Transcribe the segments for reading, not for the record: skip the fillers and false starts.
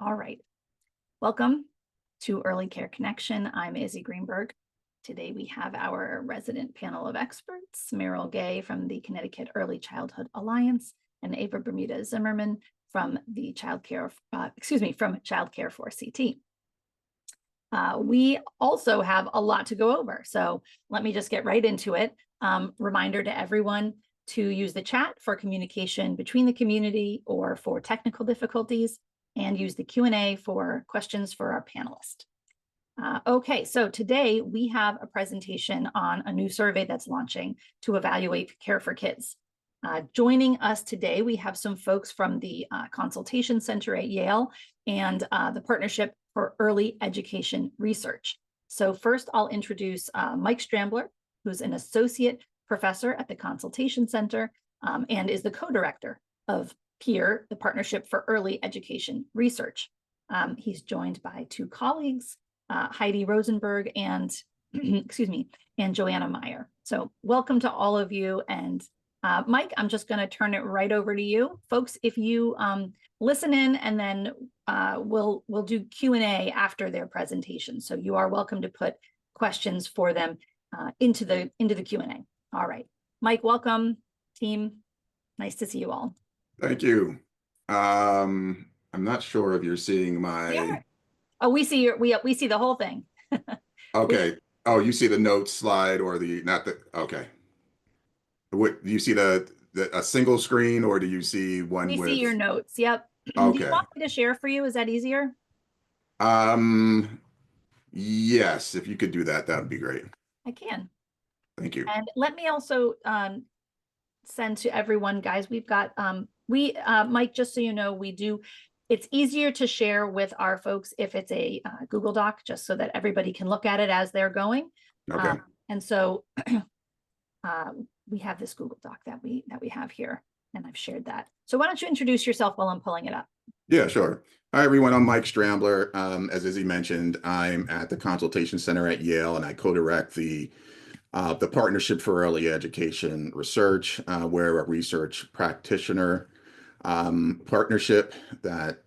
All right. Welcome to Early Care Connection. I'm Izzy Greenberg. Today we have our resident panel of experts, Meryl Gay from the Connecticut Early Childhood Alliance and Ava Bermuda Zimmerman from the Child Care for CT. We also have a lot to go over, so let me just get right into it. Reminder to everyone to use the chat for communication between the community or for technical difficulties, and use the Q&A for questions for our panelists. Okay, so today we have a presentation on a new survey that's launching to evaluate care for kids. Joining us today, we have some folks from the Consultation Center at Yale and the Partnership for Early Education Research. So first I'll introduce Mike Strambler, who's an associate professor at the Consultation Center and is the co-director of PEER, the Partnership for Early Education Research. He's joined by two colleagues, Heidi Rosenberg and, and Joanna Meyer. So welcome to all of you. And Mike, I'm just gonna turn it right over to you. Folks, if you listen in, and then we'll do Q&A after their presentation. So you are welcome to put questions for them into the Q&A. All right, Mike, welcome, team. Nice to see you all. Thank you. I'm not sure if you're seeing my. Yeah. Oh, we see we see the whole thing. Okay. Oh, you see the notes slide or not the. Okay. What do you see a single screen, or do you see one we with? see your notes? Yep. Okay. Do you want me to share for you? Is that easier? Yes, if you could do that, that would be great. I can. Thank you. And let me also send to everyone, guys. We've got Mike, just so you know, it's easier to share with our folks if it's a Google Doc, just so that everybody can look at it as they're going. Okay. And so we have this Google Doc that we have here, and I've shared that. So why don't you introduce yourself while I'm pulling it up? Yeah, sure. Hi, everyone. I'm Mike Strambler. As Izzy mentioned, I'm at the Consultation Center at Yale, and I co-direct the Partnership for Early Education Research. We're a research practitioner partnership that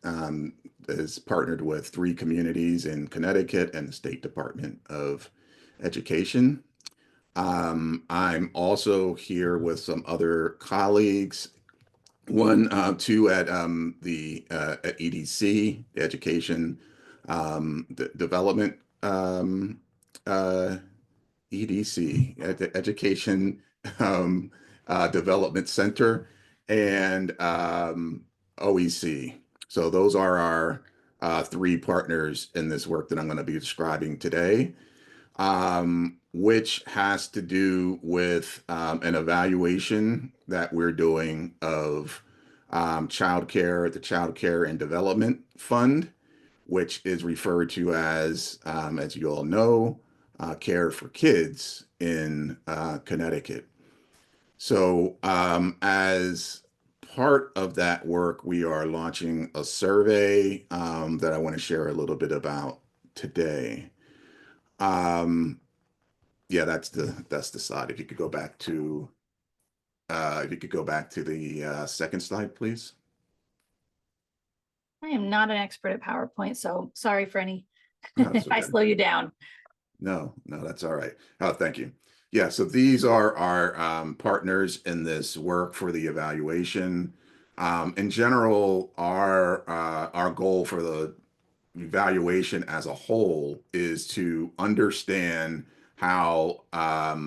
is partnered with 3 communities in Connecticut and the State Department of Education. I'm also here with some other colleagues, two at at EDC, Education Development EDC, at the Education Development Center, and OEC. So those are our 3 partners in this work that I'm going to be describing today, which has to do with an evaluation that we're doing of childcare, the Child Care and Development Fund, which is referred to as you all know, Care for Kids in Connecticut. So as part of that work, we are launching a survey that I want to share a little bit about today. Yeah, that's the slide. If you could go back to the second slide, please. I am not an expert at PowerPoint, so sorry for any if I Okay. slow you down. No, that's all right. Oh, thank you. Yeah, so these are our partners in this work for the evaluation. In general, our goal for the evaluation as a whole is to understand how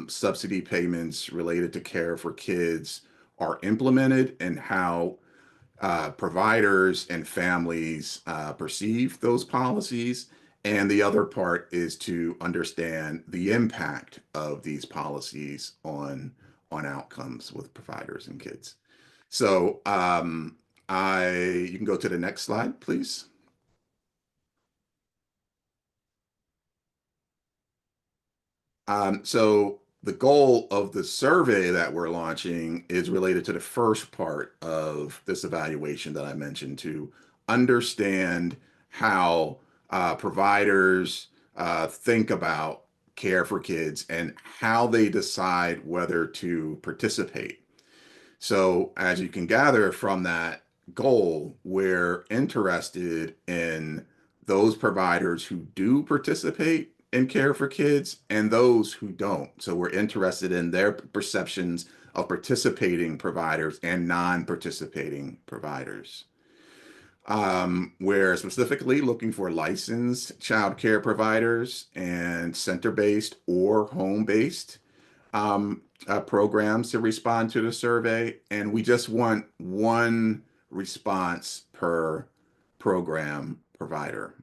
subsidy payments related to care for kids are implemented and how providers and families perceive those policies. And the other part is to understand the impact of these policies on outcomes with providers and kids. So you can go to the next slide, please. So the goal of the survey that we're launching is related to the first part of this evaluation that I mentioned, to understand how providers think about care for kids and how they decide whether to participate. So as you can gather from that goal, we're interested in those providers who do participate in care for kids and those who don't. So we're interested in their perceptions of participating providers and non-participating providers. We're specifically looking for licensed child care providers and center-based or home-based programs to respond to the survey. And we just want one response per program provider.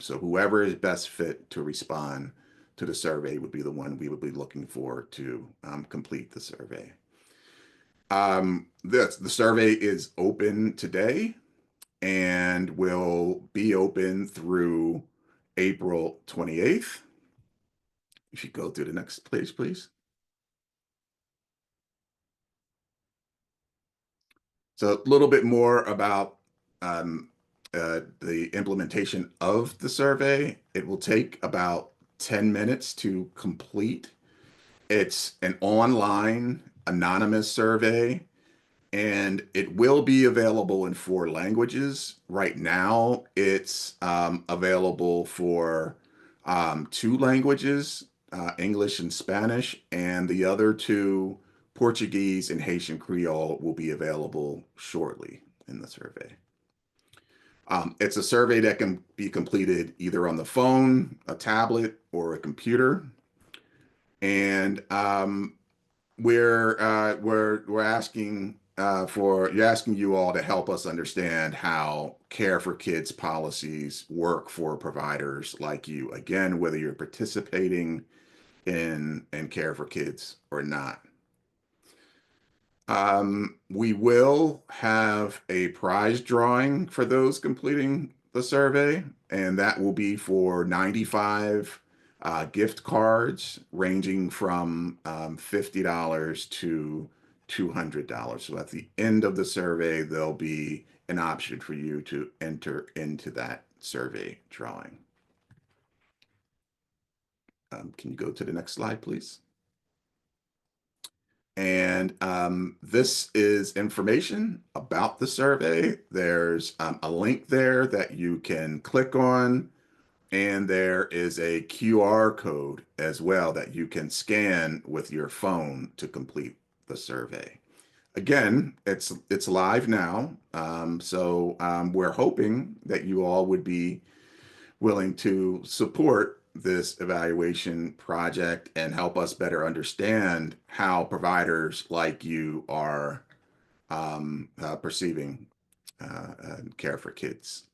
So whoever is best fit to respond to the survey would be the one we would be looking for to complete the survey. The survey is open today and will be open through April 28th. If you go to the next page, please. So a little bit more about the implementation of the survey. It will take about 10 minutes to complete. It's an online anonymous survey, and it will be available in 4 languages. Right now, it's available for 2 languages, English and Spanish, and the other 2, Portuguese and Haitian Creole, will be available shortly in the survey. It's a survey that can be completed either on the phone, a tablet, or a computer. And we're asking you're asking you all to help us understand how care for kids policies work for providers like you. Again, whether you're participating in care for kids or not. We will have a prize drawing for those completing the survey, and that will be for 95 gift cards ranging from $50 to $200. So at the end of the survey, there'll be an option for you to enter into that survey drawing. Can you go to the next slide, please? And this is information about the survey. There's a link there that you can click on, and there is a QR code as well that you can scan with your phone to complete the survey. Again, it's live now, so we're hoping that you all would be willing to support this evaluation project and help us better understand how providers like you are perceiving care for kids.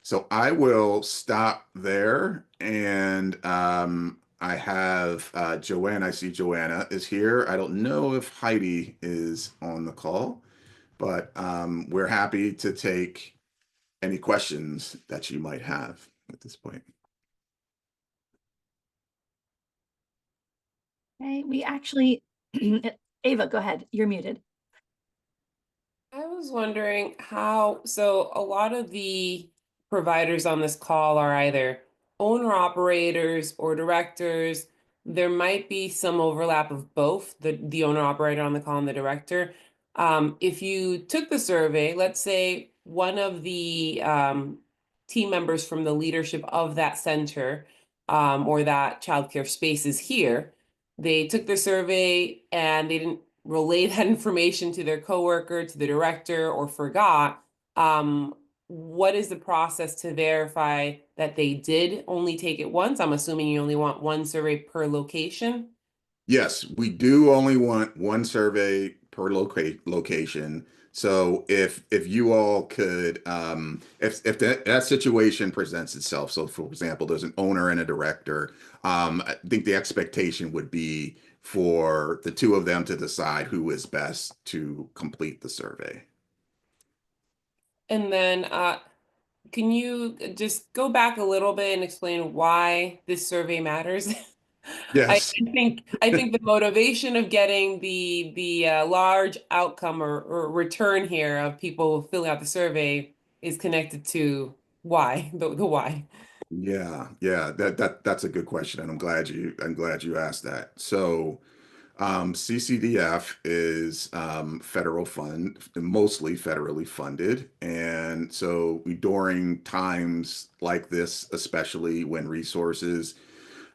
So I will stop there, and I have Joanna. I see Joanna is here. I don't know if Heidi is on the call, but we're happy to take any questions that you might have at this point. Okay, we actually, Ava, go ahead. You're muted. I was wondering so a lot of the providers on this call are either owner operators or directors. There might be some overlap of both, the owner operator on the call and the director. If you took the survey, let's say one of the team members from the leadership of that center or that childcare space is here, they took the survey and they didn't relay that information to their coworker, to the director, or forgot, what is the process to verify that they did only take it once? I'm assuming you only want one survey per location. Yes, we do only want one survey per location. So if you all could, if that situation presents itself, so for example, there's an owner and a director, I think the expectation would be for the 2 of them to decide who is best to complete the survey. And then can you just go back a little bit and explain why this survey matters? I Yes. think the motivation of getting the large outcome or return here of people filling out the survey is connected to why, the why. Yeah, that's a good question, and I'm glad you asked that. So CCDF is federal fund, mostly federally funded. And so during times like this, especially when resources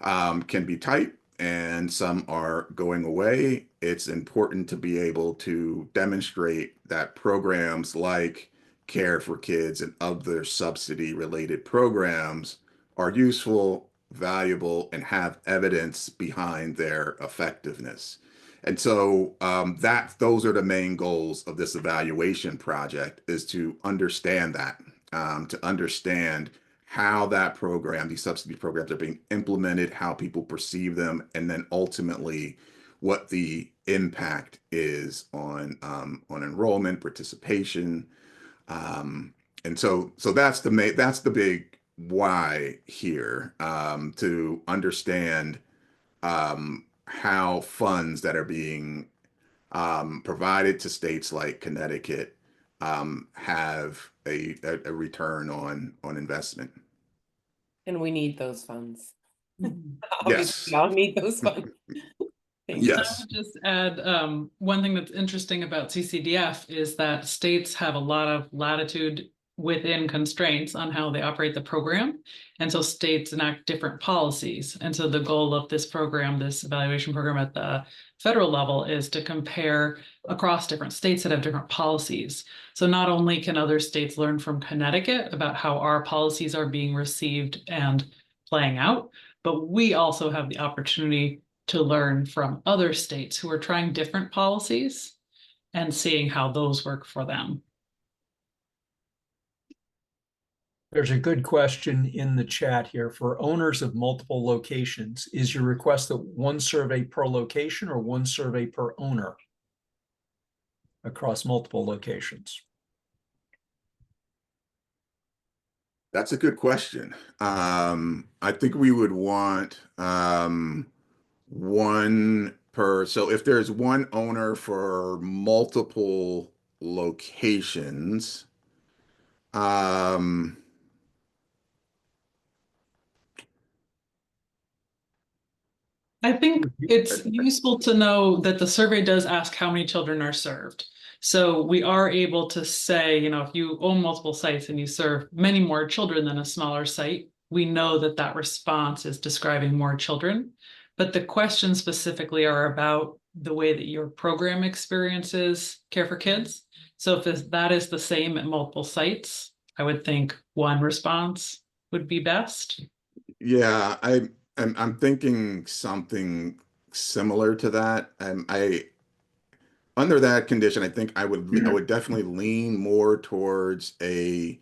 can be tight and some are going away, it's important to be able to demonstrate that programs like Care for Kids and other subsidy related programs are useful, valuable, and have evidence behind their effectiveness. And so those are the main goals of this evaluation project, is to understand that, to understand how that program, these subsidy programs are being implemented, how people perceive them, and then ultimately what the impact is on enrollment, participation. And so that's the big why here, to understand how funds that are being provided to states like Connecticut have a return on investment. And we need those funds. Yes. Obviously, we all need those funds. Thank you. I Yes. would just add one thing that's interesting about CCDF is that states have a lot of latitude within constraints on how they operate the program. And so states enact different policies. And so the goal of this program, this evaluation program at the federal level, is to compare across different states that have different policies. So not only can other states learn from Connecticut about how our policies are being received and playing out, but we also have the opportunity to learn from other states who are trying different policies and seeing how those work for them. There's a good question in the chat here. For owners of multiple locations, is your request that one survey per location or one survey per owner across multiple locations? That's a good question. I think we would want one per. So if there's one owner for multiple locations, I think it's useful to know that the survey does ask how many children are served. So we are able to say, if you own multiple sites and you serve many more children than a smaller site, we know that that response is describing more children. But the questions specifically are about the way that your program experiences Care for Kids. So if that is the same at multiple sites, I would think one response would be best. yeah, I'm thinking something similar to that. Under that condition, I think I would definitely lean more towards an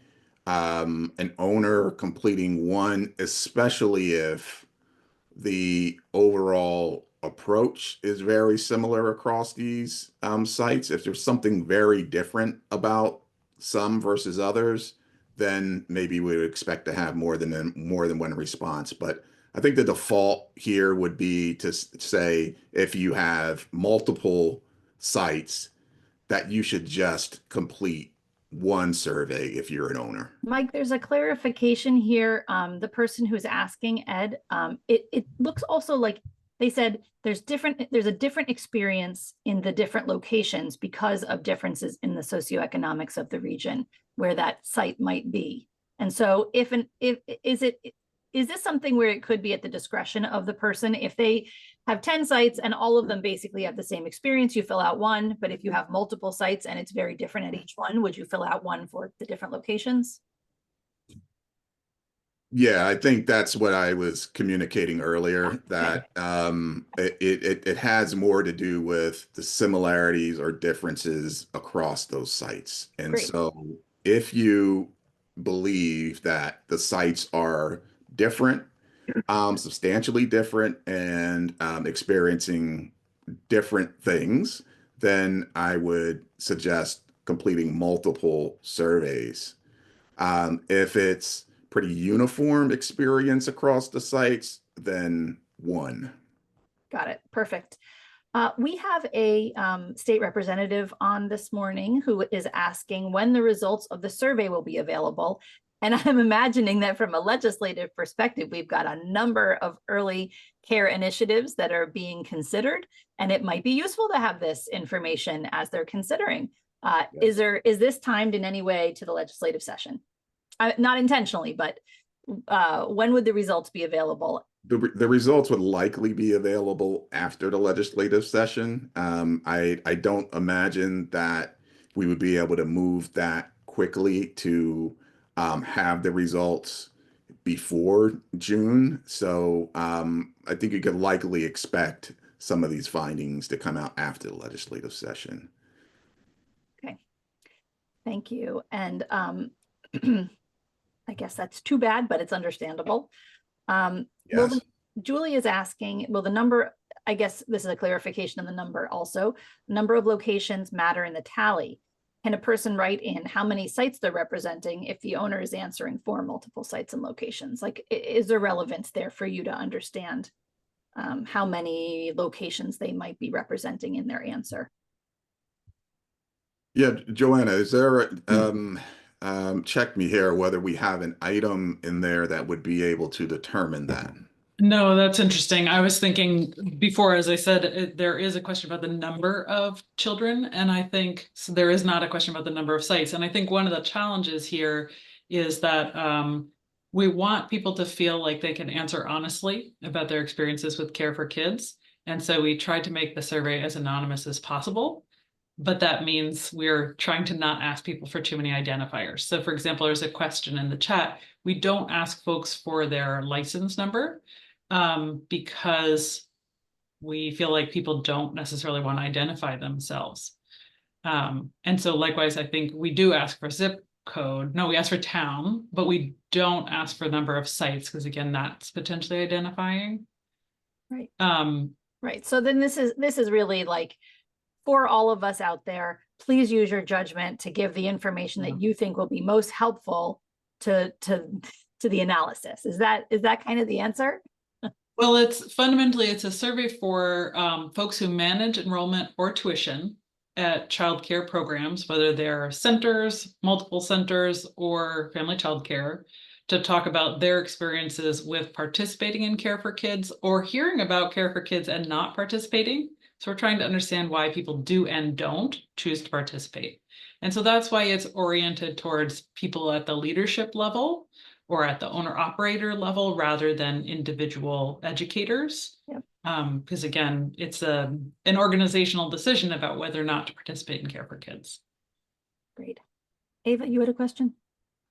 owner completing one, especially if the overall approach is very similar across these sites. If there's something very different about some versus others, then maybe we would expect to have more than one response. But I think the default here would be to say, if you have multiple sites, that you should just complete one survey if you're an owner. Mike, there's a clarification here. The person who's asking, Ed, it looks also like they said there's a different experience in the different locations because of differences in the socioeconomics of the region where that site might be. And so is this something where it could be at the discretion of the person? If they have 10 sites and all of them basically have the same experience, you fill out one. But if you have multiple sites and it's very different at each one, would you fill out one for the different locations? Yeah, I think that's what I was communicating earlier, that it has more to do with the similarities or differences across those sites. And Great. so if you believe that the sites are different, substantially different, and experiencing different things, then I would suggest completing multiple surveys. If it's pretty uniform experience across the sites, then one. Got it. Perfect. We have a state representative on this morning who is asking when the results of the survey will be available. And I'm imagining that from a legislative perspective, we've got a number of early care initiatives that are being considered, and it might be useful to have this information as they're considering. Is this timed in any way to the legislative session? Not intentionally, but when would the results be available? The results would likely be available after the legislative session. I don't imagine that we would be able to move that quickly to have the results before June. So I think you could likely expect some of these findings to come out after the legislative session. Okay, thank you. And I guess that's too bad, but it's understandable. Yes. Julie is asking, will the number, I guess this is a clarification of the number also, number of locations matter in the tally? Can a person write in how many sites they're representing if the owner is answering for multiple sites and locations? Like, is there relevance there for you to understand how many locations they might be representing in their answer? Yeah, Joanna, is there check me here whether we have an item in there that would be able to determine that. No, that's interesting. I was thinking before, as I said, there is a question about the number of children, and I think so there is not a question about the number of sites. And I think one of the challenges here is that we want people to feel like they can answer honestly about their experiences with care for kids. And so we tried to make the survey as anonymous as possible. But that means we're trying to not ask people for too many identifiers. So for example, there's a question in the chat. We don't ask folks for their license number because we feel like people don't necessarily want to identify themselves. And so likewise, I think we do ask for zip code. No, we ask for town, but we don't ask for number of sites because again, that's potentially identifying. Right. Right. So then this is really like, for all of us out there, please use your judgment to give the information that you think will be most helpful to the analysis. Is that kind of the answer? Well, it's fundamentally, it's a survey for folks who manage enrollment or tuition at childcare programs, whether they're centers, multiple centers, or family childcare, to talk about their experiences with participating in care for kids or hearing about care for kids and not participating. So we're trying to understand why people do and don't choose to participate. And so that's why it's oriented towards people at the leadership level or at the owner-operator level rather than individual educators. Yep. Because again, it's an organizational decision about whether or not to participate in care for kids. Great. Ava, you had a question?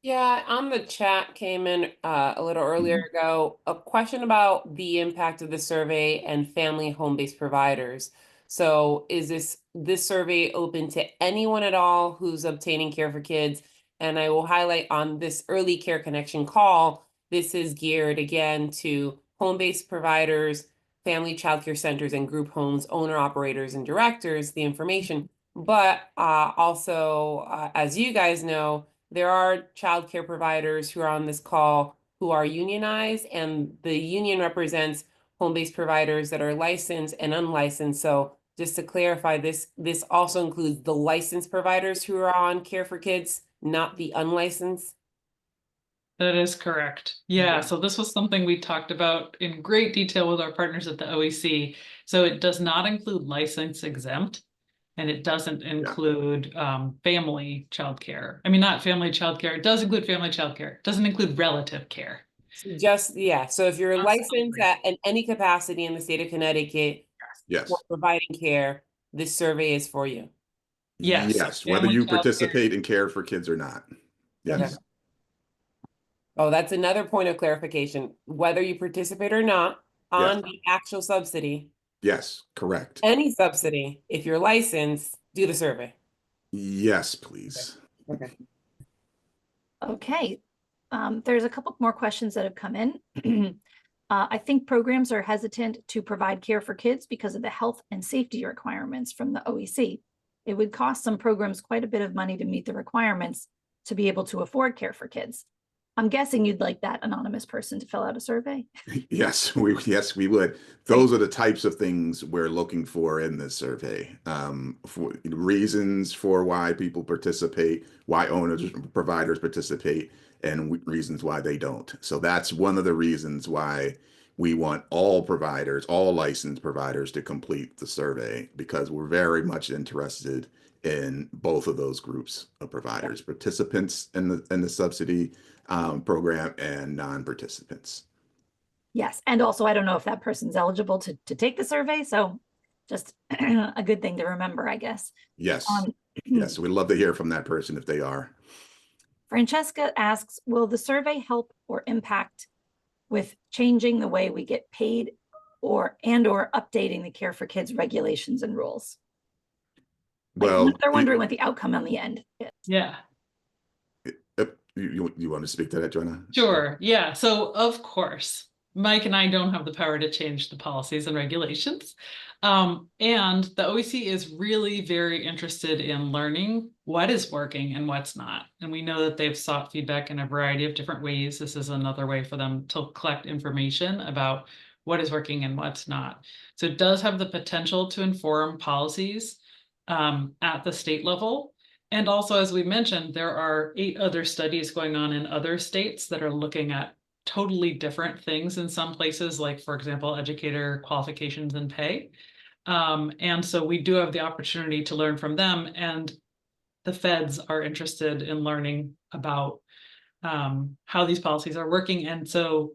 Yeah, on the chat came in a little earlier ago, a question about the impact of the survey and family home-based providers. So is this survey open to anyone at all who's obtaining care for kids? And I will highlight on this early care connection call, this is geared again to home-based providers, family childcare centers and group homes, owner operators and directors, the information. But also, as you guys know, there are childcare providers who are on this call who are unionized, and the union represents home-based providers that are licensed and unlicensed. So just to clarify, this also includes the licensed providers who are on care for kids, not the unlicensed. That is correct. Yeah, so this was something we talked about in great detail with our partners at the OEC. So it does not include license exempt. And it doesn't include family childcare. I mean, not family childcare. It does include family childcare. It doesn't include relative care. So so if you're licensed in any capacity in the state of Connecticut for providing care, this survey is for you. Yes, whether you participate in care for kids or not. Yes. Okay. Oh, that's another point of clarification. Whether you participate or not on the actual subsidy. Yes, correct. Any subsidy, if you're licensed, do the survey. Yes, please. Okay. Okay. There's a couple more questions that have come in. I think programs are hesitant to provide care for kids because of the health and safety requirements from the OEC. It would cost some programs quite a bit of money to meet the requirements to be able to afford care for kids. I'm guessing you'd like that anonymous person to fill out a survey. Yes, we would. Those are the types of things we're looking for in this survey. For reasons for why people participate, why owners, providers participate, and reasons why they don't. So that's one of the reasons why we want all providers, all licensed providers, to complete the survey, because we're very much interested in both of those groups of providers, participants in the subsidy program and non-participants. Yes, and also I don't know if that person's eligible to take the survey, so just a good thing to remember, I guess. Yes, yes, we'd love to hear from that person if they are. Francesca asks, will the survey help or impact with changing the way we get paid or updating the Care for Kids regulations and rules? Well, they're wondering what the outcome on the end is. Yeah. You want to speak to that, Joanna? Sure. Yeah. So of course, Mike and I don't have the power to change the policies and regulations. And the OEC is really very interested in learning what is working and what's not. And we know that they've sought feedback in a variety of different ways. This is another way for them to collect information about what is working and what's not. So it does have the potential to inform policies at the state level. And also, as we mentioned, there are 8 other studies going on in other states that are looking at totally different things in some places, like, for example, educator qualifications and pay. And so we do have the opportunity to learn from them, and the feds are interested in learning about how these policies are working. And so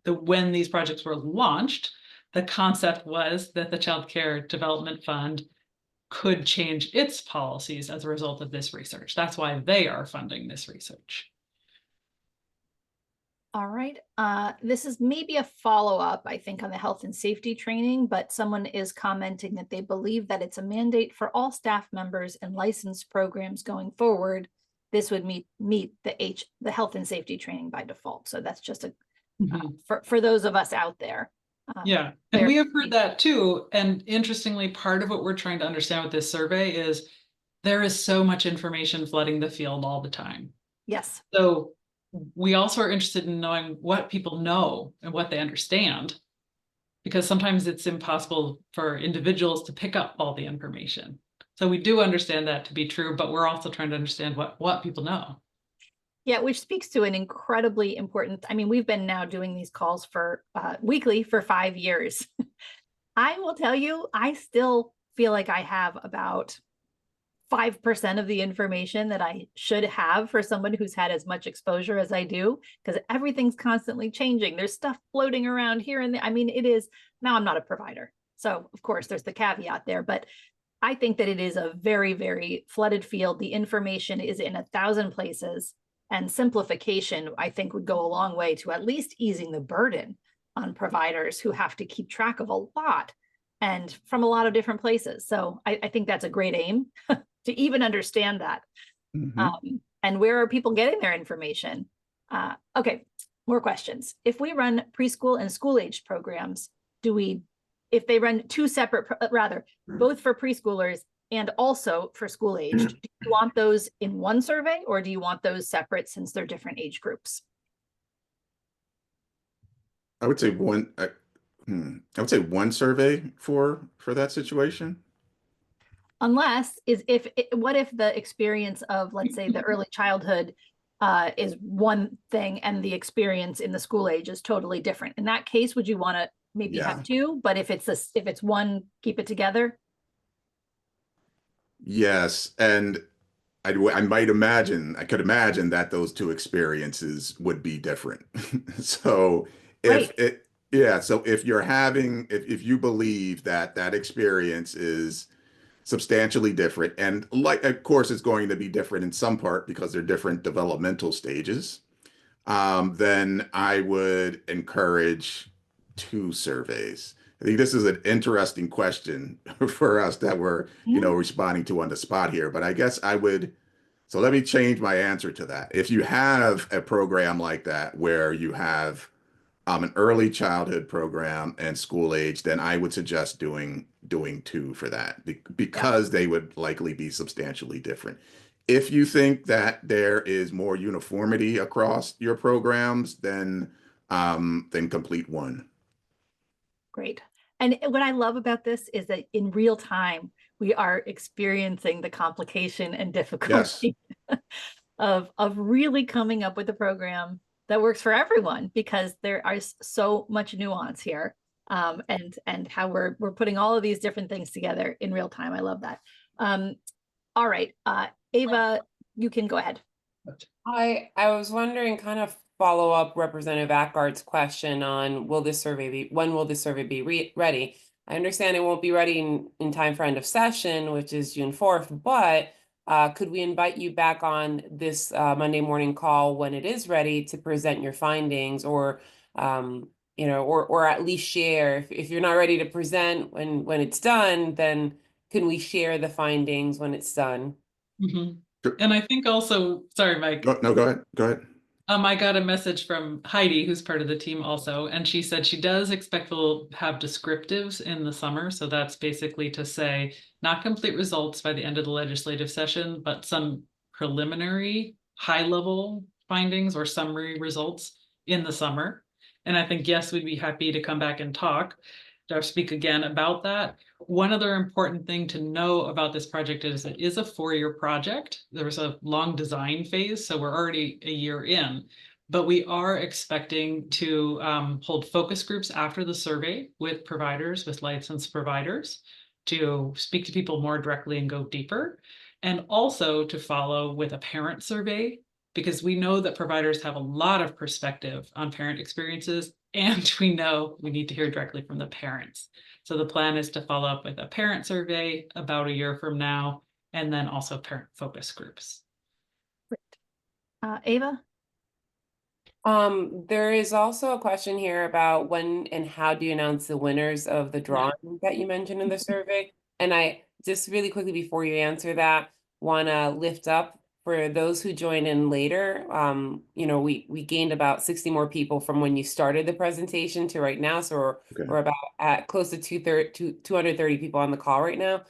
when these projects were launched, the concept was that the Child Care Development Fund could change its policies as a result of this research. That's why they are funding this research. All right. This is maybe a follow-up, I think, on the health and safety training, but someone is commenting that they believe that it's a mandate for all staff members and licensed programs going forward. This would meet the health and safety training by default. So that's just a for those of us out there. Yeah, and we have heard that too. And interestingly, part of what we're trying to understand with this survey is there is so much information flooding the field all the time. Yes. So we also are interested in knowing what people know and what they understand, because sometimes it's impossible for individuals to pick up all the information. So we do understand that to be true, but we're also trying to understand what people know. Yeah, which speaks to an incredibly important, I mean, we've been now doing these calls for weekly for 5 years. I will tell you, I still feel like I have about 5% of the information that I should have for someone who's had as much exposure as I do, because everything's constantly changing. There's stuff floating around here and there. I mean, it is, now I'm not a provider. So of course there's the caveat there, but I think that it is a very, very flooded field. The information is in 1,000 places. And simplification, I think, would go a long way to at least easing the burden on providers who have to keep track of a lot and from a lot of different places. So I think that's a great aim to even understand that. And where are people getting their information? Okay, more questions. If we run preschool and school-aged programs, if they run 2 separate, both for preschoolers and also for school aged, do you want those in one survey or do you want those separate since they're different age groups? I would say one. I would say one survey for that situation. Unless what if the experience of, let's say, the early childhood is one thing and the experience in the school age is totally different? In that case, would you want to maybe have 2? But if it's one, keep it together. Yes, and I could imagine that those 2 experiences would be different. So so if you're having, if you believe that experience is substantially different, and like, of course, it's going to be different in some part because they're different developmental stages, then I would encourage 2 surveys. I think this is an interesting question for us that we're, responding to on the spot here, but I guess so let me change my answer to that. If you have a program like that where you have an early childhood program and school age, then I would suggest doing 2 for that because they would likely be substantially different. If you think that there is more uniformity across your programs, then complete 1. Great. And what I love about this is that in real time, we are experiencing the complication and difficulty. Yes. of really coming up with a program that works for everyone, because there is so much nuance here. And how we're putting all of these different things together in real time. I love that. All right, Ava, you can go ahead. I was wondering, kind of follow up Representative Ackard's question on when will this survey be ready? I understand it won't be ready in time for end of session, which is June 4th, but could we invite you back on this Monday morning call when it is ready to present your findings, or or at least share, if you're not ready to present when it's done, then can we share the findings when it's done? Mhm. Sure. And I think also, sorry, Mike. No, go ahead. Go ahead. I got a message from Heidi, who's part of the team also, and she said she does expect we'll have descriptives in the summer. So that's basically to say not complete results by the end of the legislative session, but some preliminary high-level findings or summary results in the summer. And I think, yes, we'd be happy to come back and talk or speak again about that. One other important thing to know about this project is it is a 4-year project. There was a long design phase, so we're already a year in, but we are expecting to hold focus groups after the survey with providers, with licensed providers, to speak to people more directly and go deeper, and also to follow with a parent survey, because we know that providers have a lot of perspective on parent experiences, and we know we need to hear directly from the parents. So the plan is to follow up with a parent survey about a year from now, and then also parent focus groups. Ava? There is also a question here about when and how do you announce the winners of the drawing that you mentioned in the survey? And I just really quickly before you answer that, want to lift up for those who join in later. We gained about 60 more people from when you started the presentation to right now. So we're about at close to 230 people on the call right now.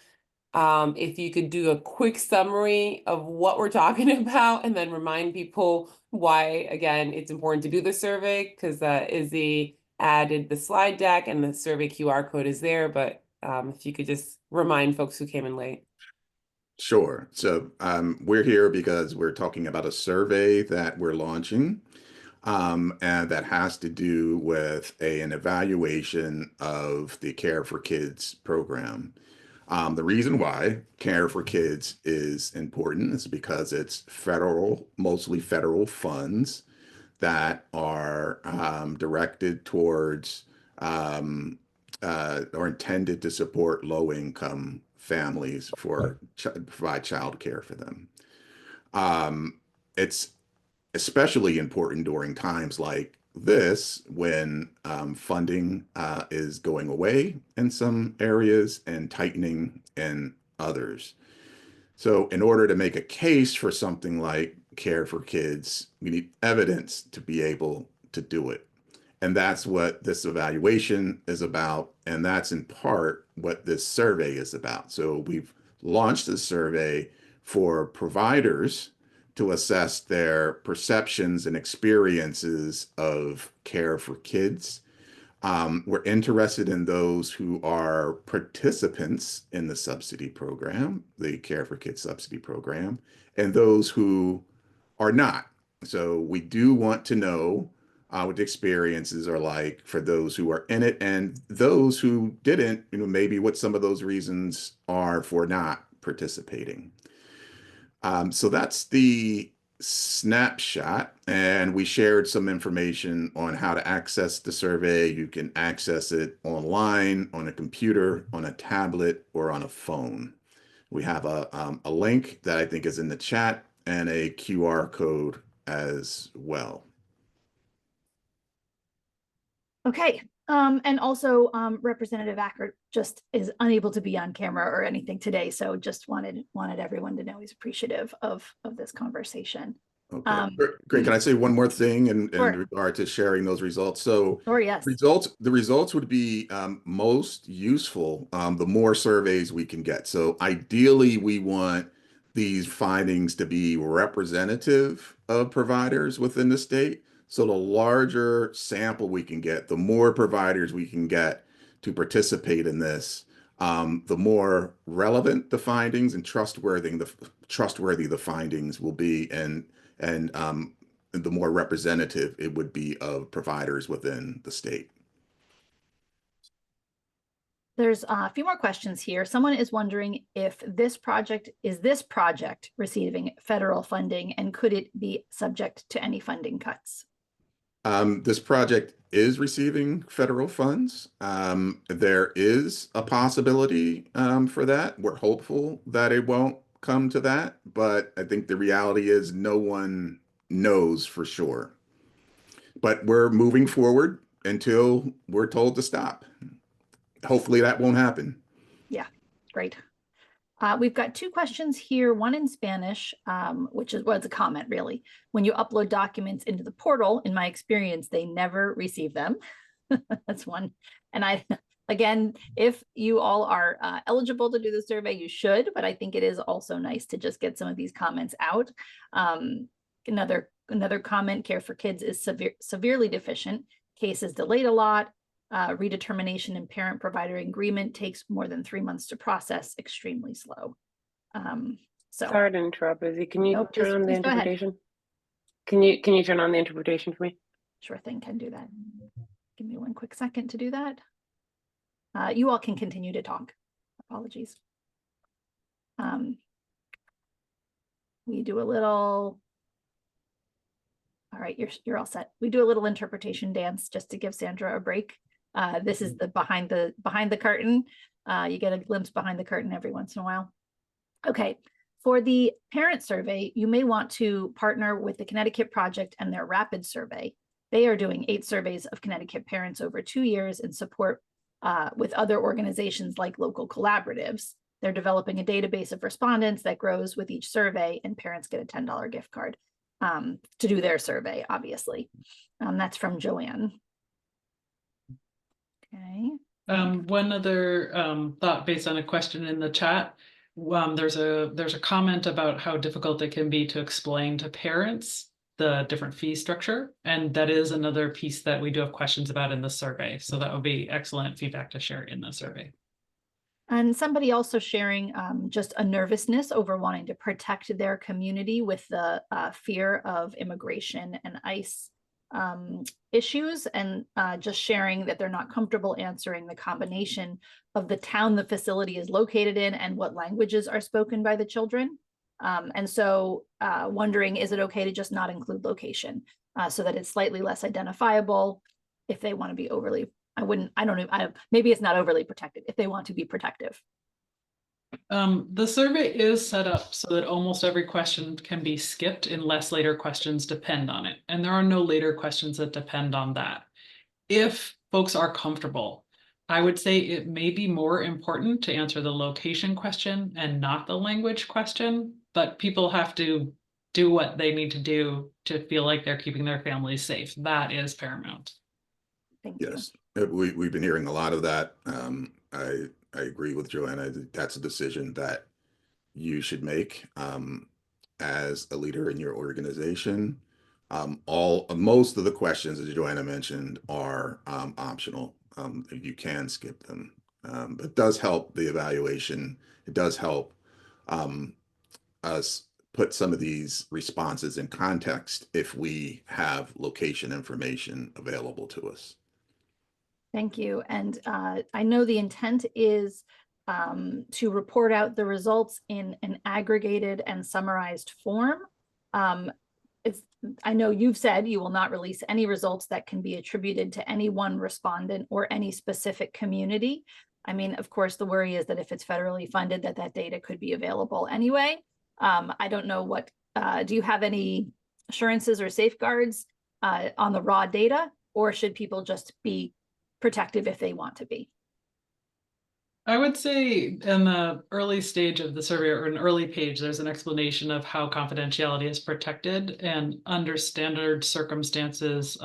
If you could do a quick summary of what we're talking about, and then remind people why, again, it's important to do the survey, because Izzy added the slide deck and the survey QR code is there. But if you could just remind folks who came in late. Sure. So we're here because we're talking about a survey that we're launching, and that has to do with an evaluation of the Care for Kids program. The reason why Care for Kids is important is because it's mostly federal funds that are directed towards or intended to support low-income families provide child care for them. It's especially important during times like this, when funding is going away in some areas and tightening in others. So in order to make a case for something like Care for Kids, we need evidence to be able to do it. And that's what this evaluation is about. And that's in part what this survey is about. So we've launched this survey for providers to assess their perceptions and experiences of Care for Kids. We're interested in those who are participants in the subsidy program, the Care for Kids subsidy program, and those who are not. So we do want to know what the experiences are like for those who are in it, and those who didn't, maybe what some of those reasons are for not participating. So that's the snapshot, and we shared some information on how to access the survey. You can access it online, on a computer, on a tablet, or on a phone. We have a link that I think is in the chat and a QR code as well. Okay. And also Representative Ackert just is unable to be on camera or anything today. So just wanted everyone to know he's appreciative of this conversation. Okay, great. Can I say one more thing in regard to sharing those results? So yes. The results would be most useful the more surveys we can get. So ideally, we want these findings to be representative of providers within the state. So the larger sample we can get, the more providers we can get to participate in this, the more relevant the findings and trustworthy the findings will be. And and the more representative it would be of providers within the state. There's a few more questions here. Someone is wondering if this project receiving federal funding, and could it be subject to any funding cuts? This project is receiving federal funds. There is a possibility for that. We're hopeful that it won't come to that, but I think the reality is no one knows for sure. But we're moving forward until we're told to stop. Hopefully that won't happen. Yeah, great. We've got two questions here, one in Spanish, which is, well, it's a comment really. When you upload documents into the portal, in my experience, they never receive them. That's one. And again, if you all are eligible to do the survey, you should, but I think it is also nice to just get some of these comments out. Another comment, care for kids is severely deficient. Case is delayed a lot. Redetermination and parent provider agreement takes more than 3 months to process, extremely slow. Sorry to interrupt, Izzy. Can you Nope, turn on the please go ahead. interpretation? Can you turn on the interpretation for me? Sure thing, can do that. Give me one quick second to do that. You all can continue to talk. Apologies. We do a little. All right, you're all set. We do a little interpretation dance just to give Sandra a break. This is the behind the curtain. You get a glimpse behind the curtain every once in a while. Okay, for the parent survey, you may want to partner with the Connecticut Project and their rapid survey. They are doing 8 surveys of Connecticut parents over 2 years in support with other organizations like local collaboratives. They're developing a database of respondents that grows with each survey, and parents get a $10 gift card to do their survey, obviously. That's from Joanne. Okay. One other thought based on a question in the chat. There's a comment about how difficult it can be to explain to parents the different fee structure, and that is another piece that we do have questions about in the survey. So that would be excellent feedback to share in the survey. And somebody also sharing just a nervousness over wanting to protect their community with the fear of immigration and ICE issues, and just sharing that they're not comfortable answering the combination of the town the facility is located in and what languages are spoken by the children. And so wondering, is it okay to just not include location so that it's slightly less identifiable if they want to be overly, maybe it's not overly protected if they want to be protective. The survey is set up so that almost every question can be skipped unless later questions depend on it. And there are no later questions that depend on that. If folks are comfortable, I would say it may be more important to answer the location question and not the language question, but people have to do what they need to do to feel like they're keeping their families safe. That is paramount. Thank you. Yes, we've been hearing a lot of that. I agree with Joanna. That's a decision that you should make as a leader in your organization. Most of the questions, as Joanna mentioned, are optional. You can skip them. But it does help the evaluation. It does help us put some of these responses in context if we have location information available to us. Thank you. And I know the intent is to report out the results in an aggregated and summarized form. I know you've said you will not release any results that can be attributed to any one respondent or any specific community. I mean, of course, the worry is that if it's federally funded, that data could be available anyway. I don't know what, do you have any assurances or safeguards on the raw data, or should people just be protective if they want to be? I would say in the early stage of the survey, or an early page, there's an explanation of how confidentiality is protected, and under standard circumstances,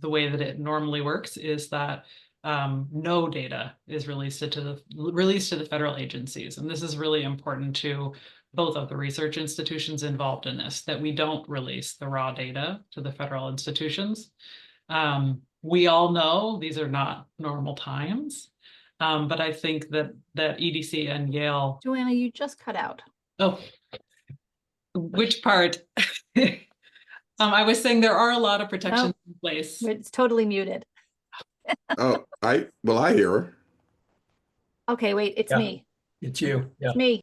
the way that it normally works is that no data is released to the federal agencies. And this is really important to both of the research institutions involved in this, that we don't release the raw data to the federal institutions. We all know these are not normal times, but I think that EDC and Yale. Joanna, you just cut out. Oh, which part? I was saying there are a lot of protections in place. It's totally muted. Oh, I hear her. Okay, wait, it's Yeah. me. It's you. Yeah. It's me.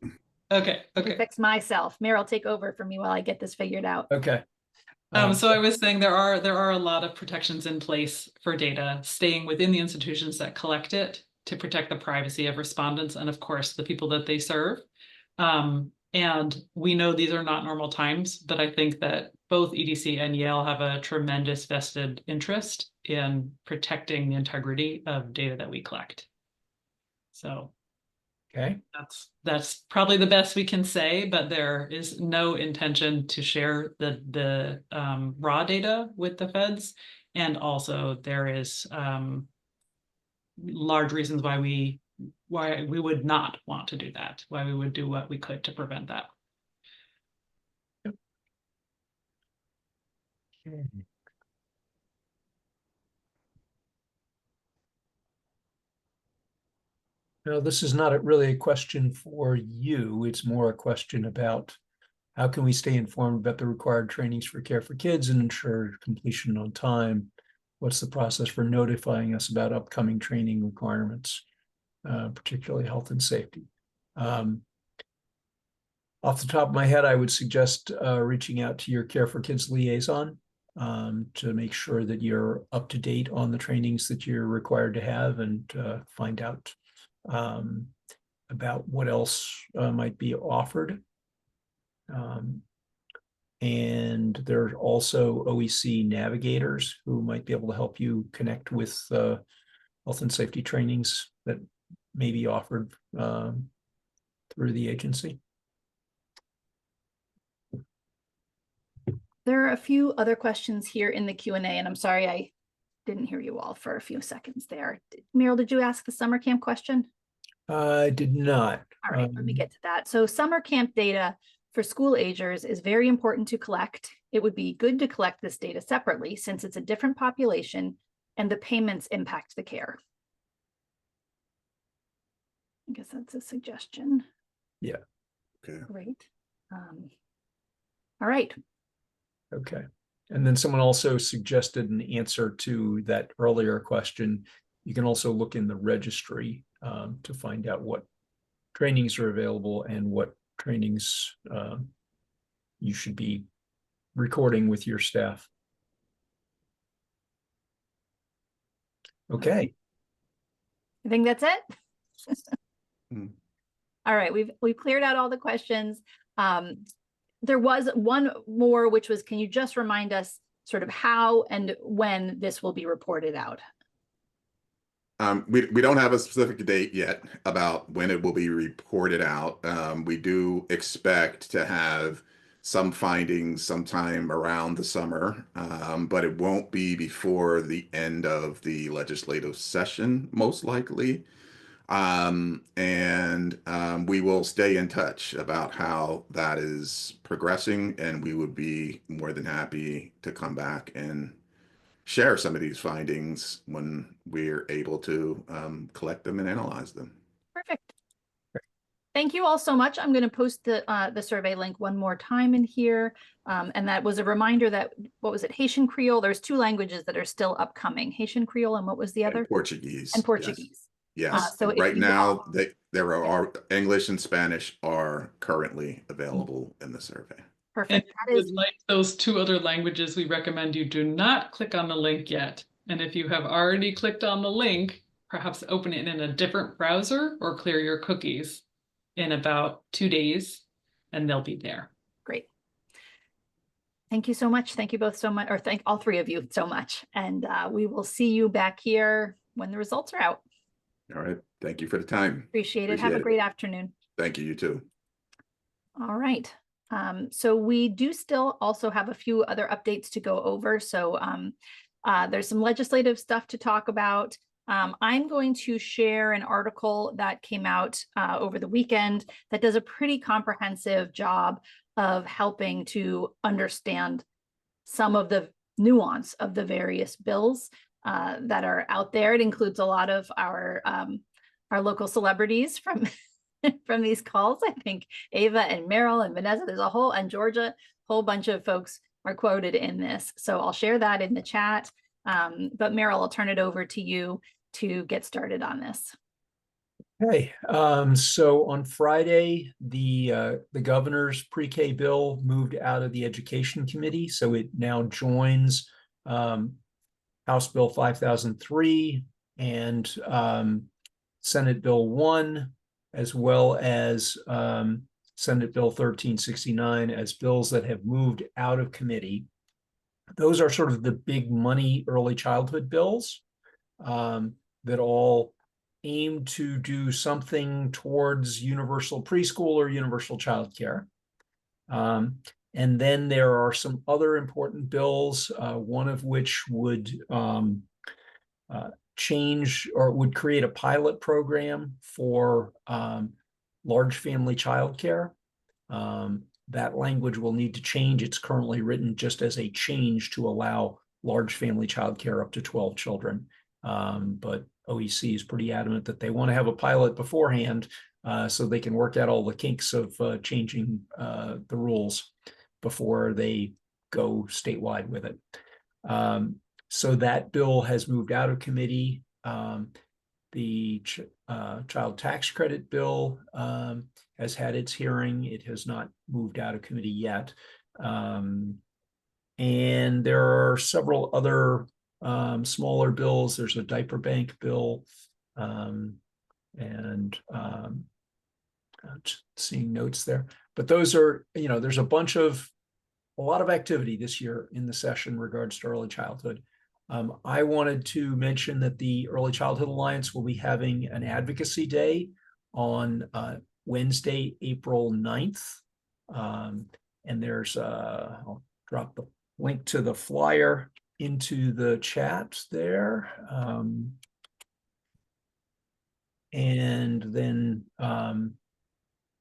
Okay, I can okay. fix myself. Meryl, take over for me while I get this figured out. Okay. So I was saying there are a lot of protections in place for data staying within the institutions that collect it to protect the privacy of respondents and of course the people that they serve. And we know these are not normal times, but I think that both EDC and Yale have a tremendous vested interest in protecting the integrity of data that we collect. So Okay. that's probably the best we can say, but there is no intention to share the raw data with the feds, and also there is large reasons why we would not want to do that, why we would do what we could to prevent that. Okay. No, this is not really a question for you. It's more a question about how can we stay informed about the required trainings for care for kids and ensure completion on time? What's the process for notifying us about upcoming training requirements, particularly health and safety? Off the top of my head, I would suggest reaching out to your Care for Kids liaison to make sure that you're up to date on the trainings that you're required to have and find out about what else might be offered. And there are also OEC navigators who might be able to help you connect with health and safety trainings that may be offered through the agency. There are a few other questions here in the Q&A, and I'm sorry I didn't hear you all for a few seconds there. Meryl, did you ask the summer camp question? I did not. All right, let me get to that. So summer camp data for school agers is very important to collect. It would be good to collect this data separately since it's a different population and the payments impact the care. I guess that's a suggestion. Yeah. Okay. Great. All right. Okay. And then someone also suggested an answer to that earlier question. You can also look in the registry to find out what trainings are available and what trainings you should be recording with your staff. Okay. I think that's it. All right, we've cleared out all the questions. There was one more, which was, can you just remind us sort of how and when this will be reported out? We don't have a specific date yet about when it will be reported out. We do expect to have some findings sometime around the summer, but it won't be before the end of the legislative session, most likely. We will stay in touch about how that is progressing, and we would be more than happy to come back and share some of these findings when we're able to collect them and analyze them. Perfect. Thank you all so much. I'm going to post the survey link one more time in here. And that was a reminder that, what was it, Haitian Creole? There's two languages that are still upcoming, Haitian Creole and what was the other? And Portuguese. And Portuguese. Yes. So Right now, there are English and Spanish are currently available in the survey. Perfect. That is like those two other languages. We recommend you do not click on the link yet. And if you have already clicked on the link, perhaps open it in a different browser or clear your cookies in about 2 days, and they'll be there. Great. Thank you so much. Thank you both so much, or thank all three of you so much. And we will see you back here when the results are out. All right. Thank you for the time. Appreciate it. Have a great afternoon. Thank you. You too. All right. So we do still also have a few other updates to go over. So there's some legislative stuff to talk about. I'm going to share an article that came out over the weekend that does a pretty comprehensive job of helping to understand some of the nuance of the various bills that are out there. It includes a lot of our local celebrities from from these calls. I think Ava and Meryl and Vanessa, there's a whole, and Georgia, whole bunch of folks are quoted in this. So I'll share that in the chat. But Meryl, I'll turn it over to you to get started on this. Okay, so on Friday, the governor's pre-K bill moved out of the Education Committee, so it now joins House Bill 5003 and Senate Bill 1, as well as Senate Bill 1369 as bills that have moved out of committee. Those are sort of the big money early childhood bills that all aim to do something towards universal preschool or universal childcare. And then there are some other important bills, one of which would change or would create a pilot program for large family childcare. That language will need to change. It's currently written just as a change to allow large family childcare up to 12 children. But OEC is pretty adamant that they want to have a pilot beforehand so they can work out all the kinks of changing the rules before they go statewide with it. So that bill has moved out of committee. The child tax credit bill has had its hearing. It has not moved out of committee yet. And there are several other smaller bills. There's a diaper bank bill, seeing notes there. But those are, there's a lot of activity this year in the session in regards to early childhood. I wanted to mention that the Early Childhood Alliance will be having an advocacy day on Wednesday, April 9th. And there's, I'll drop the link to the flyer into the chat there. And then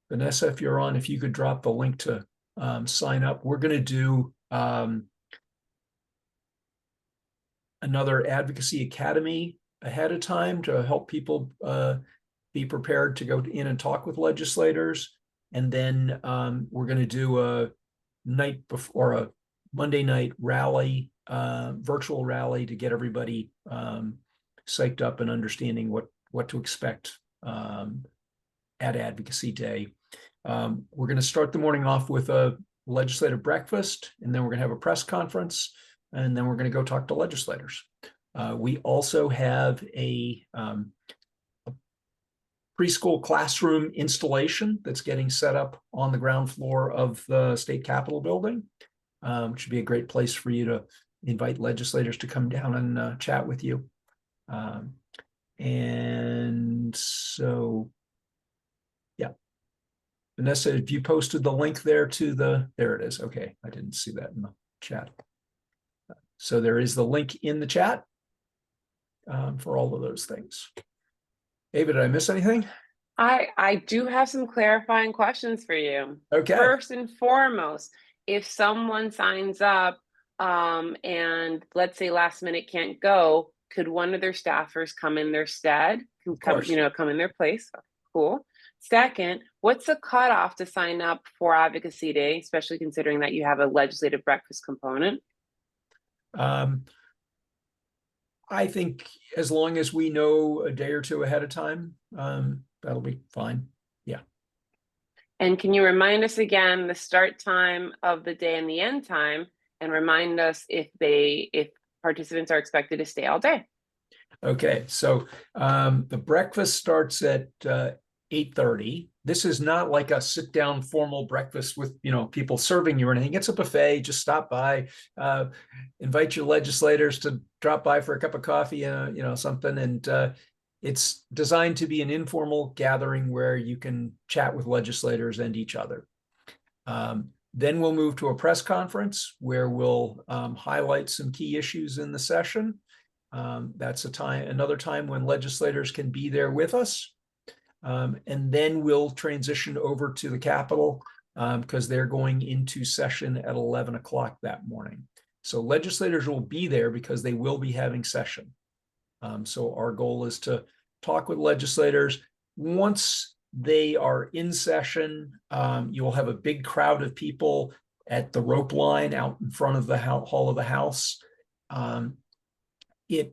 Vanessa, if you're on, if you could drop the link to sign up. We're going to do another advocacy academy ahead of time to help people be prepared to go in and talk with legislators. And then we're going to do a night before, a Monday night rally, virtual rally to get everybody psyched up and understanding what to expect at Advocacy Day. We're going to start the morning off with a legislative breakfast, and then we're going to have a press conference, and then we're going to go talk to legislators. We also have a preschool classroom installation that's getting set up on the ground floor of the State Capitol building, which would be a great place for you to invite legislators to come down and chat with you. And so, yeah. Vanessa, have you posted the link there to there it is. Okay, I didn't see that in the chat. So there is the link in the chat for all of those things. Ava, did I miss anything? I do have some clarifying questions for you. Okay. First and foremost, if someone signs up and let's say last minute can't go, could one of their staffers come in their stead? Come in their place. Cool. Second, what's the cutoff to sign up for Advocacy Day, especially considering that you have a legislative breakfast component? I think as long as we know a day or two ahead of time, that'll be fine. Yeah. And can you remind us again the start time of the day and the end time, and remind us if participants are expected to stay all day? Okay, so the breakfast starts at 8:30. This is not like a sit-down formal breakfast with people serving you or anything. It's a buffet. Just stop by, invite your legislators to drop by for a cup of coffee, something. And it's designed to be an informal gathering where you can chat with legislators and each other. Then we'll move to a press conference where we'll highlight some key issues in the session. That's another time when legislators can be there with us. And then we'll transition over to the Capitol because they're going into session at 11 o'clock that morning. So legislators will be there because they will be having session. So our goal is to talk with legislators. Once they are in session, you will have a big crowd of people at the rope line out in front of the hall of the House. You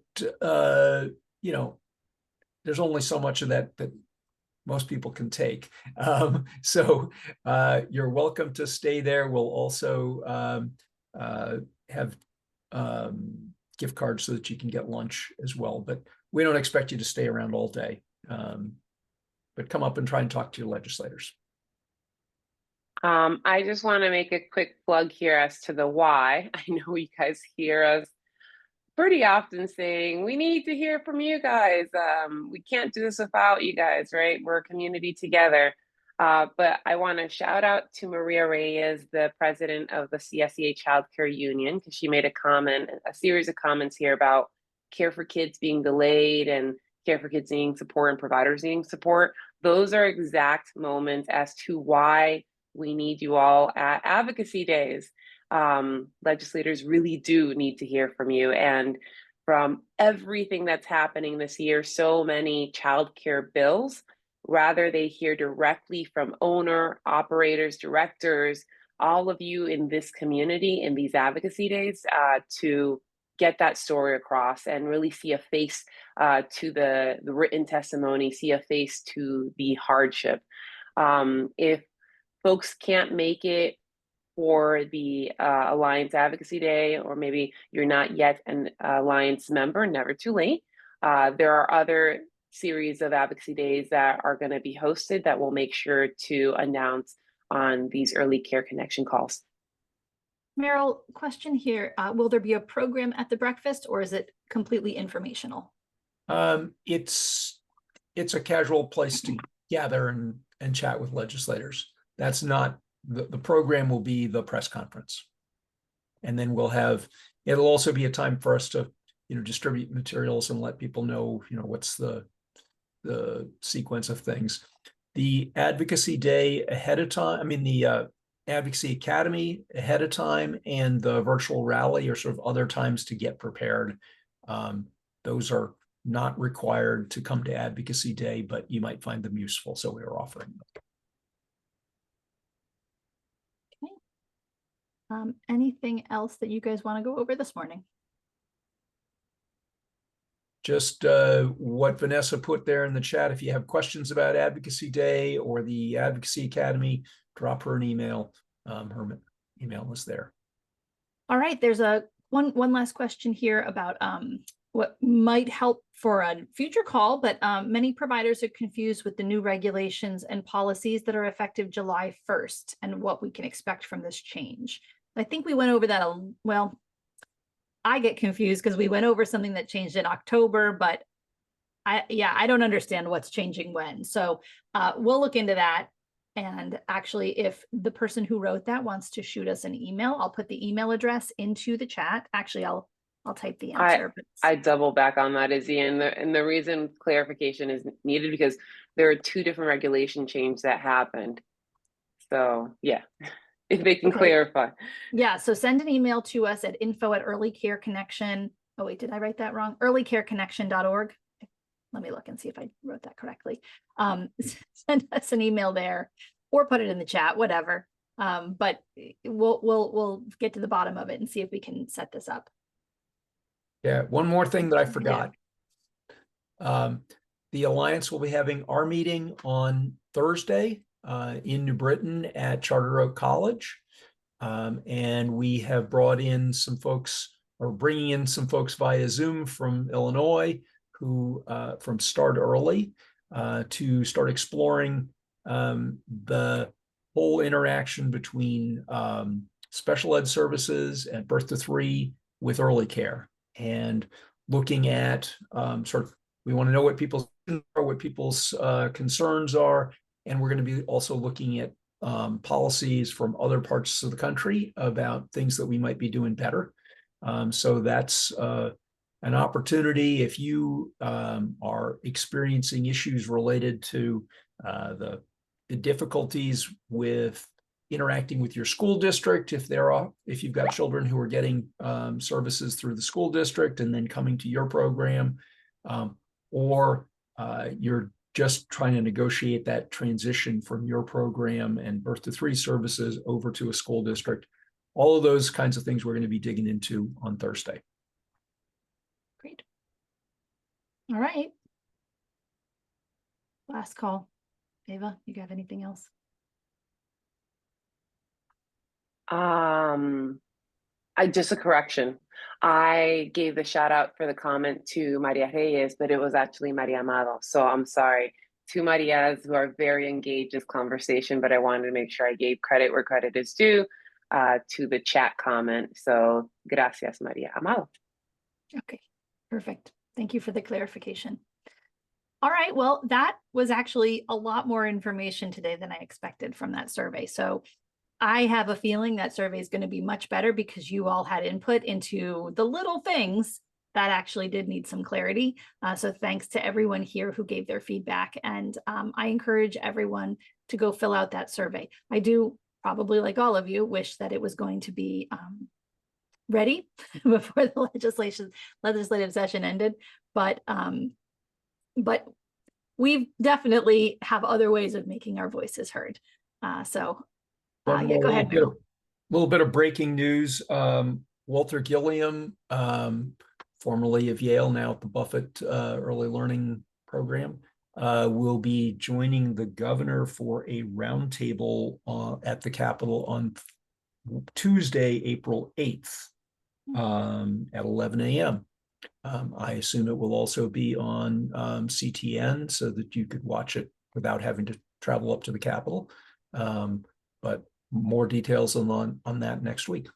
know, there's only so much of that most people can take. So you're welcome to stay there. We'll also have gift cards so that you can get lunch as well. But we don't expect you to stay around all day. But come up and try and talk to your legislators. I just want to make a quick plug here as to the why. I know you guys hear us pretty often saying, we need to hear from you guys. We can't do this without you guys, right? We're a community together. But I want to shout out to Maria Reyes, the president of the CSEA Childcare Union, because she made a series of comments here about care for kids being delayed and care for kids needing support and providers needing support. Those are exact moments as to why we need you all at advocacy days. Legislators really do need to hear from you. And from everything that's happening this year, so many childcare bills, rather they hear directly from owner, operators, directors, all of you in this community in these advocacy days to get that story across and really see a face to the written testimony, see a face to the hardship. If folks can't make it for the Alliance Advocacy Day, or maybe you're not yet an Alliance member, never too late. There are other series of advocacy days that are going to be hosted that we'll make sure to announce on these early care connection calls. Meryl, question here. Will there be a program at the breakfast, or is it completely informational? It's a casual place to gather and chat with legislators. That's not the program. Will be the press conference, and then it'll also be a time for us to distribute materials and let people know what's the sequence of things. The advocacy day ahead of time, the Advocacy Academy ahead of time, and the virtual rally are sort of other times to get prepared. Those are not required to come to Advocacy Day, but you might find them useful, so we are offering them. Okay. Anything else that you guys want to go over this morning? Just what Vanessa put there in the chat. If you have questions about Advocacy Day or the Advocacy Academy, drop her an email. Her email is there. All right. There's one last question here about what might help for a future call, but many providers are confused with the new regulations and policies that are effective July 1st and what we can expect from this change. I think we went over that. Well, I get confused because we went over something that changed in October, but I don't understand what's changing when. So we'll look into that. And actually, if the person who wrote that wants to shoot us an email, I'll put the email address into the chat. Actually, I'll type the answer. I double back on that, Izzy, and the reason clarification is needed because there are two different regulation changes that happened. So yeah, if they can clarify. Yeah, so send an email to us at info@earlycareconnection. Oh wait, did I write that wrong? earlycareconnection.org. Let me look and see if I wrote that correctly. Send us an email there or put it in the chat, whatever. But we'll get to the bottom of it and see if we can set this up. Yeah, one more thing that I forgot. Yeah. The Alliance will be having our meeting on Thursday in New Britain at Charter Oak College. And we have brought in some folks, or bringing in some folks via Zoom from Illinois, who from Start Early, to start exploring the whole interaction between special ed services and birth to 3 with early care, and looking at we want to know what people's concerns are, and we're going to be also looking at policies from other parts of the country about things that we might be doing better. So that's an opportunity if you are experiencing issues related to the difficulties with interacting with your school district, if you've got children who are getting services through the school district and then coming to your program, or you're just trying to negotiate that transition from your program and birth to 3 services over to a school district. all of those kinds of things we're going to be digging into on Thursday. Great. All right. Last call. Ava, you have anything else? Just a correction. I gave the shout out for the comment to Maria Reyes, but it was actually Maria Amado. So I'm sorry. Two Marias who are very engaged in this conversation, but I wanted to make sure I gave credit where credit is due to the chat comment. So gracias, Maria Amado. Okay, perfect. Thank you for the clarification. All right, well, that was actually a lot more information today than I expected from that survey. So I have a feeling that survey is going to be much better because you all had input into the little things that actually did need some clarity. So thanks to everyone here who gave their feedback. And I encourage everyone to go fill out that survey. I do, probably like all of you, wish that it was going to be ready before the legislative session ended. But we definitely have other ways of making our voices heard. Yeah, go ahead, Meryl. A little bit of breaking news. Walter Gilliam, formerly of Yale, now at the Buffett Early Learning Program, will be joining the governor for a roundtable at the Capitol on Tuesday, April 8th at 11 a.m. I assume it will also be on CTN so that you could watch it without having to travel up to the Capitol. But more details on that next week.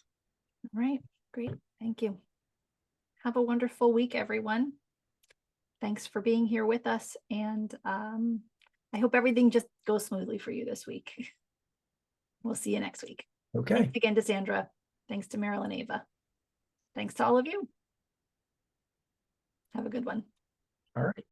All right, great. Thank you. Have a wonderful week, everyone. Thanks for being here with us. And I hope everything just goes smoothly for you this week. We'll see you next week. Okay. Thanks again to Sandra. Thanks to Meryl and Ava. Thanks to all of you. Have a good one. All right.